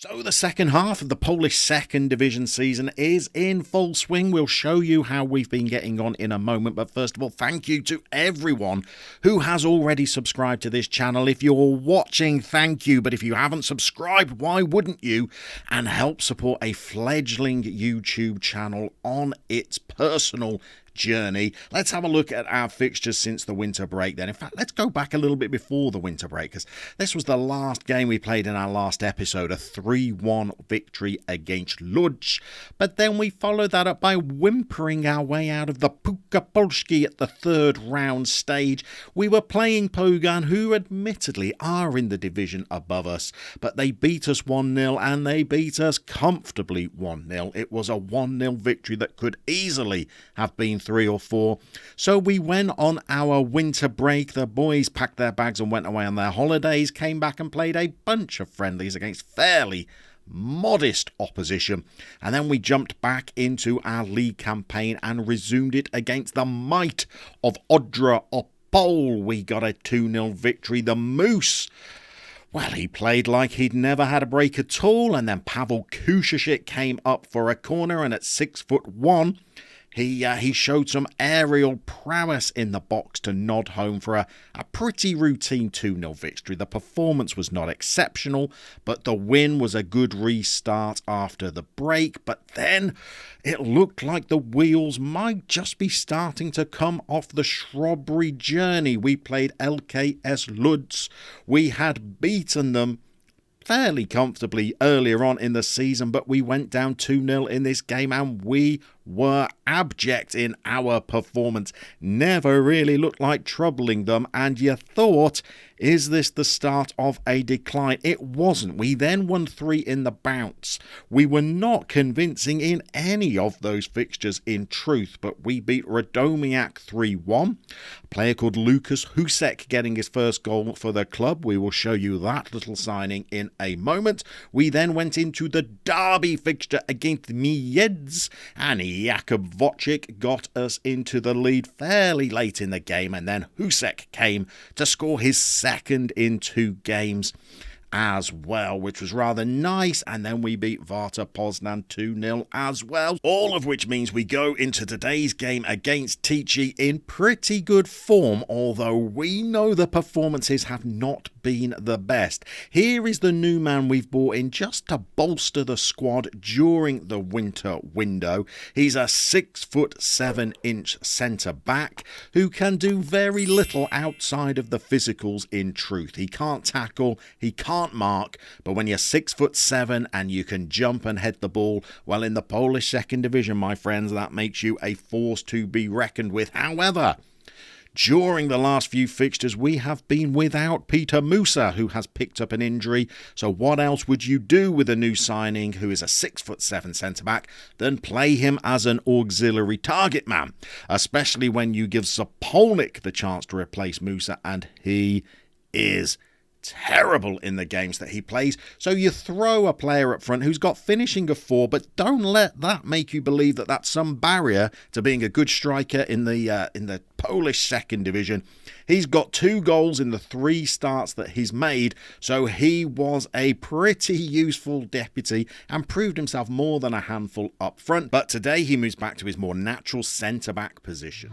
So the second half of the Polish second division season is in full swing. We'll show you how we've been getting on in a moment. But first of all, thank you to everyone who has already subscribed to this channel. If you're watching, thank you. But if you haven't subscribed, why wouldn't you? And help support a fledgling YouTube channel on its personal journey. Let's have a look at our fixtures since the winter break then. In fact, let's go back a little bit before the winter break, because this was the last game we played in our last episode, a 3-1 victory against Lodz. But then we followed that up by whimpering our way out of the Puka Polski at the third round stage. We were playing Pogoń, who admittedly are in the division above us, but they beat us 1-0 and they beat us comfortably 1-0. It was a 1-0 victory that could easily have been 3 or 4. So we went on our winter break. The boys packed their bags and went away on their holidays, came back and played a bunch of friendlies against fairly modest opposition, and then we jumped back into our league campaign and resumed it against the might of Odra Opole. We got a 2-0 victory. The Moose, well, he played like he'd never had a break at all, and then Pavel Kushishik came up for a corner, and at 6'1", he showed some aerial prowess in the box to nod home for a pretty routine 2-0 victory. The performance was not exceptional, but the win was a good restart after the break. But then it looked like the wheels might just be starting to come off the Shrubbery journey. We played LKS Lodz. We had beaten them fairly comfortably earlier on in the season, but we went down 2-0 in this game and we were abject in our performance. Never really looked like troubling them, and you thought, is this the start of a decline? It wasn't. We then won 3 in the bounce. We were not convincing in any of those fixtures in truth, but we beat Radomiak 3-1. A player called Lukas Husek getting his first goal for the club. We will show you that little signing in a moment. We then went into the derby fixture against Miedz, and Jakub Wojcik got us into the lead fairly late in the game, and then Husek came to score his second in 2 games as well, which was rather nice. And then we beat Warta Poznan 2-0 as well, all of which means we go into today's game against Tychy in pretty good form, although we know the performances have not been the best. Here is the new man we've brought in just to bolster the squad during the winter window. He's a 6'7" centre back who can do very little outside of the physicals in truth. He can't tackle, he can't mark, but when you're 6'7" and you can jump and head the ball, well, in the Polish second division, my friends, that makes you a force to be reckoned with. However, during the last few fixtures, we have been without Peter Musa, who has picked up an injury. So what else would you do with a new signing who is a 6'7" centre-back than play him as an auxiliary target man, especially when you give Zapolnik the chance to replace Musa, and he is terrible in the games that he plays. So you throw a player up front who's got finishing of 4, but don't let that make you believe that that's some barrier to being a good striker in the Polish second division. He's got 2 goals in the 3 starts that he's made, so he was a pretty useful deputy and proved himself more than a handful up front. But today he moves back to his more natural centre-back position.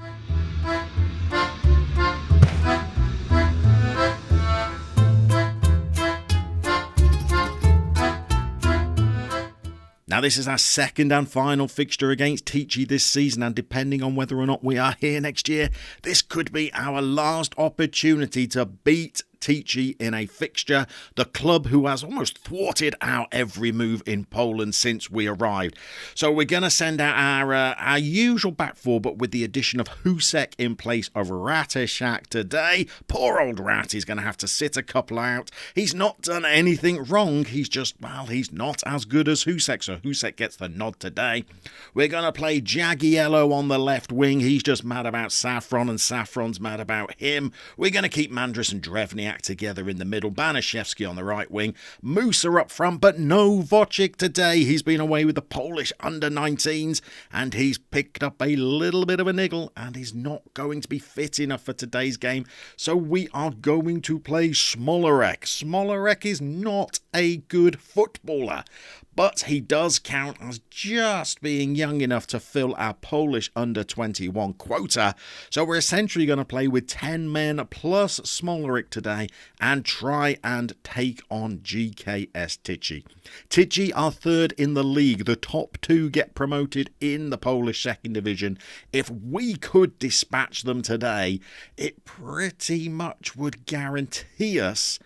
Now, this is our second and final fixture against Tychy this season, and depending on whether or not we are here next year, this could be our last opportunity to beat Tychy in a fixture, the club who has almost thwarted our every move in Poland since we arrived. So we're going to send out our usual back four, but with the addition of Husek in place of Ratishak today. Poor old Rat is going to have to sit a couple out. He's not done anything wrong. He's just, well, he's not as good as Husek, so Husek gets the nod today. We're going to play Jagiello on the left wing. He's just mad about Saffron, and Saffron's mad about him. We're going to keep Mandris and Drevniak act together in the middle. Banaszewski on the right wing. Musa up front, but no Wojcik today. He's been away with the Polish under-19s, and he's picked up a little bit of a niggle, and he's not going to be fit enough for today's game. So we are going to play Smolarek. Smolarek is not a good footballer, but he does count as just being young enough to fill our Polish under-21 quota. So we're essentially going to play with 10 men plus Smolarek today and try and take on GKS Tychy. Tychy are third in the league. The top two get promoted in the Polish second division. If we could dispatch them today, it pretty much would guarantee us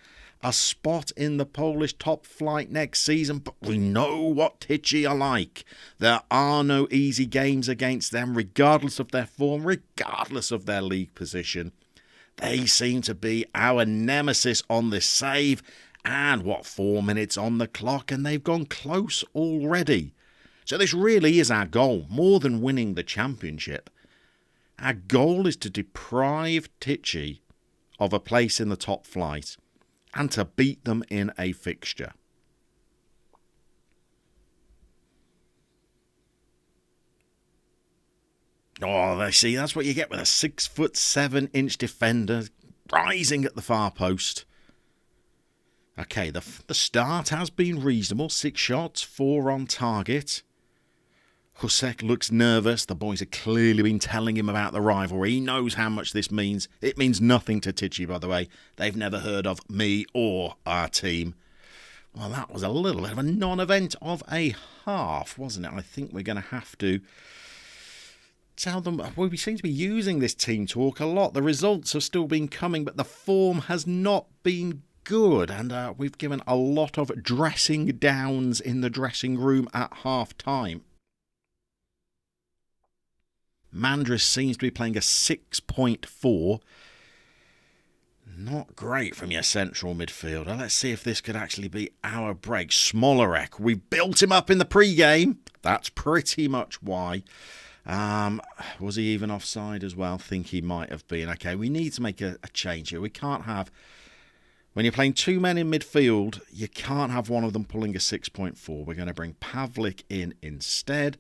a spot in the Polish top flight next season, but we know what Tychy are like. There are no easy games against them, regardless of their form, regardless of their league position. They seem to be our nemesis on this save, and 4 minutes on the clock, and they've gone close already. So this really is our goal, more than winning the championship. Our goal is to deprive Tychy of a place in the top flight, and to beat them in a fixture. Oh, they see, that's what you get with a 6'7" defender rising at the far post. Okay, the start has been reasonable. 6 shots, 4 on target. Husek looks nervous. The boys have clearly been telling him about the rivalry. He knows how much this means. It means nothing to Tychy, by the way. They've never heard of me or our team. Well, that was a little bit of a non-event of a half, wasn't it? I think we're going to have to tell them. Well, we seem to be using this team talk a lot. The results have still been coming, but the form has not been good. And we've given a lot of dressing downs in the dressing room at half-time. Mandris seems to be playing a 6.4. Not great from your central midfielder. Let's see if this could actually be our break. Smolarek, we built him up in the pre-game. That's pretty much why. Was he even offside as well? Think he might have been. Okay, we need to make a change here. We can't have... When you're playing 2 men in midfield, you can't have one of them pulling a 6.4. We're going to bring Pavlik in instead.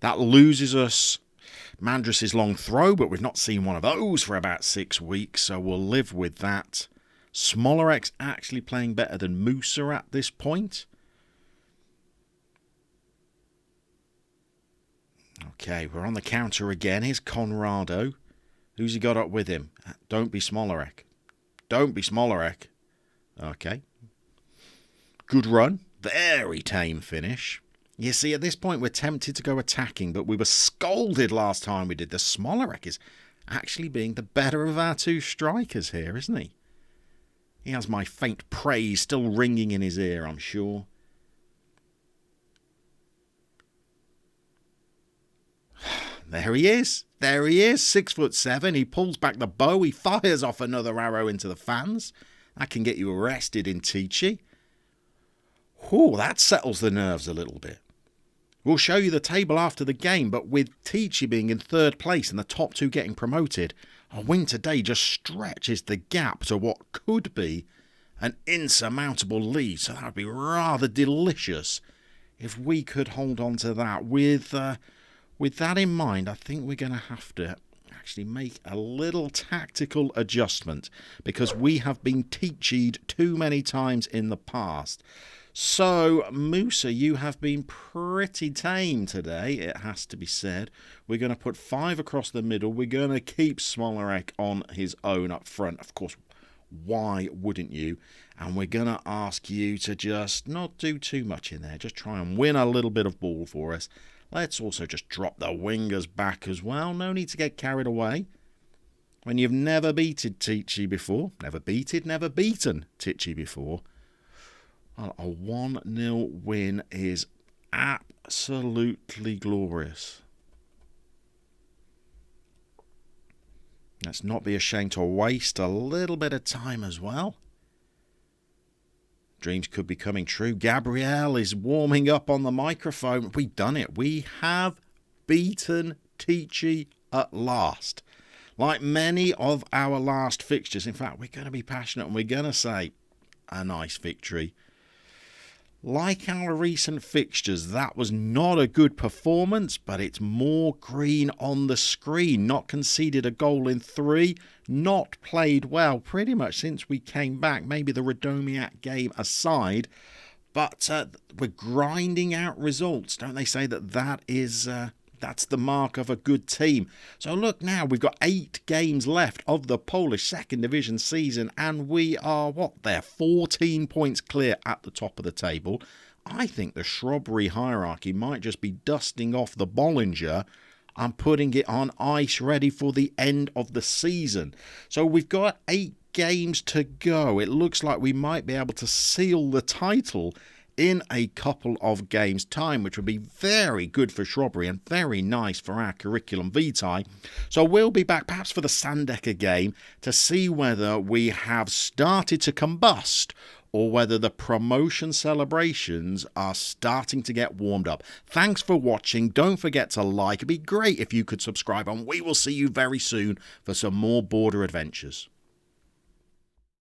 That loses us Mandris' long throw, but we've not seen one of those for about 6 weeks, so we'll live with that. Smolerek's actually playing better than Musa at this point. Okay, we're on the counter again. Here's Conrado. Who's he got up with him? Don't be Smolarek. Don't be Smolarek. Okay. Good run. Very tame finish. You see, at this point, we're tempted to go attacking, but we were scolded last time we did this. Smolarek is actually being the better of our 2 strikers here, isn't he? He has my faint praise still ringing in his ear, I'm sure. There he is. There he is, 6'7". He pulls back the bow. He fires off another arrow into the fans. That can get you arrested in Tychy. Whew, that settles the nerves a little bit. We'll show you the table after the game, but with Tychy being in 3rd place and the top 2 getting promoted, a win today just stretches the gap to what could be an insurmountable lead. So that would be rather delicious if we could hold on to that. With that in mind, I think we're going to have to actually make a little tactical adjustment because we have been Tychy'd too many times in the past. So, Musa, you have been pretty tame today, it has to be said. We're going to put 5 across the middle. We're going to keep Smolarek on his own up front. Of course, why wouldn't you? And we're going to ask you to just not do too much in there. Just try and win a little bit of ball for us. Let's also just drop the wingers back as well. No need to get carried away. When you've never beaten Tychy before, never beaten Tychy before, well, a 1-0 win is absolutely glorious. Let's not be ashamed to waste a little bit of time as well. Dreams could be coming true. Gabriel is warming up on the microphone. We've done it. We have beaten Tychy at last. Like many of our last fixtures, in fact, we're going to be passionate and we're going to say a nice victory. Like our recent fixtures, that was not a good performance, but it's more green on the screen. Not conceded a goal in 3, not played well pretty much since we came back, maybe the Radomiak game aside. But we're grinding out results. Don't they say that is that's the mark of a good team? So look now, we've got 8 games left of the Polish second division season, and we are, 14 points clear at the top of the table. I think the Shrubbery hierarchy might just be dusting off the Bollinger and putting it on ice ready for the end of the season. So we've got 8 games to go. It looks like we might be able to seal the title in a couple of games' time, which would be very good for Shrubbery and very nice for our curriculum vitae. So we'll be back perhaps for the Sandecker game to see whether we have started to combust or whether the promotion celebrations are starting to get warmed up. Thanks for watching. Don't forget to like. It'd be great if you could subscribe, and we will see you very soon for some more border adventures.